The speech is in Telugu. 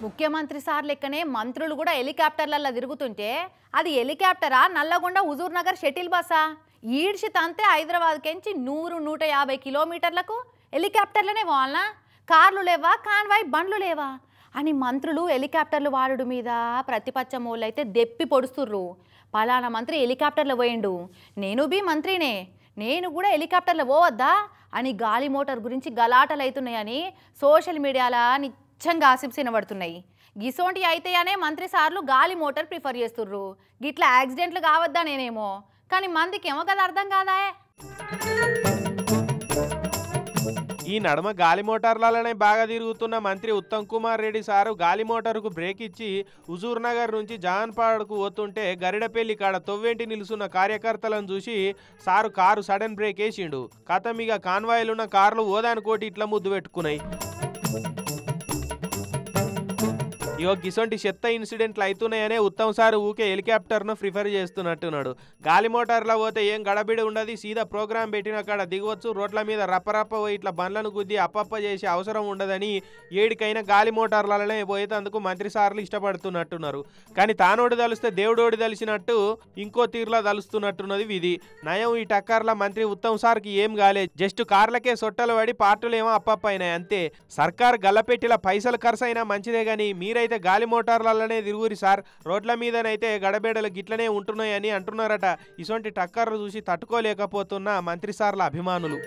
ముఖ్యమంత్రి సార్ లెక్కనే మంత్రులు కూడా హెలికాప్టర్లలో తిరుగుతుంటే అది హెలికాప్టరా నల్లగొండ హుజూర్ నగర్ షటిల్ బస్సా ఈడ్చి తంతే హైదరాబాద్ కెంచి 100-150 కిలోమీటర్లకు హెలికాప్టర్లనే పోవాలనా కార్లు లేవా కాన్వాయ్ బండ్లు లేవా అని మంత్రులు హెలికాప్టర్లు వాడుడు మీద ప్రతిపక్షమోళ్ళు అయితే దెప్పి పొడుస్తుర్రు. పలానా మంత్రి హెలికాప్టర్లో పోయిండు, నేను బి మంత్రినే, నేను కూడా హెలికాప్టర్లో పోవద్దా అని గాలి మోటార్ గురించి గలాటలు అవుతున్నాయని సోషల్ మీడియాలో నిత్యంగా గాసిప్స్ వినబడుతున్నాయి. గిసోంటి అయితేనే మంత్రి సార్లు గాలి మోటార్ ప్రిఫర్ చేస్తుర్రు. గిట్లా యాక్సిడెంట్లు కావద్దా నేనేమో, కానీ మందికేమో కదా అర్థం కాదా. ఈ నడమ గాలి మోటార్లనే బాగా తిరుగుతున్న మంత్రి ఉత్తమ్ కుమార్ రెడ్డి సారు గాలి మోటార్కు బ్రేక్ ఇచ్చి హుజూర్ నగర్ నుంచి జాన్పాడ్కు పోతుంటే గరిడపల్లి కాడ తొవ్వేంటి నిలుసున్న కార్యకర్తలను చూసి సారు కారు సడన్ బ్రేక్ వేసిండు. కథమిగ కాన్వాయిలున్న కార్లు ఓదానుకోటి ఇట్లా ముద్దు పెట్టుకున్నాయి. ఇగో గిసొంటి చెత్త ఇన్సిడెంట్లు అవుతున్నాయనే ఉత్తమ్ సార్ ఊకే హెలికాప్టర్ను ప్రిఫర్ చేస్తున్నట్టున్నాడు. గాలి మోటార్లో పోతే ఏం గడబిడి ఉండదు, సీదా ప్రోగ్రాం పెట్టిన కాడ దిగవచ్చు, రోడ్ల మీద రప్పరప్ప పోయి ఇట్లా బండ్లను గుద్ది అప్పప్ప చేసే అవసరం ఉండదని ఏడికైనా గాలి మోటార్లనే పోయేందుకు మంత్రి సార్లు ఇష్టపడుతున్నట్టున్నారు. కానీ తానోడి తలిస్తే దేవుడోడి తలిసినట్టు ఇంకో తీరులో తలుస్తున్నట్టున్నది విధి. నయం ఈ టక్కర్ల మంత్రి ఉత్తమ్ సార్కి ఏం కాలేదు, జస్ట్ కార్లకే సొట్టలు పడి పార్టులేమో అప్పప్ప అయినాయి అంతే. సర్కార్ గల్లపెట్టిల పైసలు ఖర్చు అయినా మంచిదే కానీ మీరైతే గాలి మోటార్లనే తిరుగురి సార్, రోడ్ల మీదనైతే గడబేడలు గిట్లనే ఉంటున్నాయని అంటున్నారట. ఇటువంటి టక్కర్లు చూసి తట్టుకోలేకపోతున్న మంత్రి సార్ల అభిమానులు.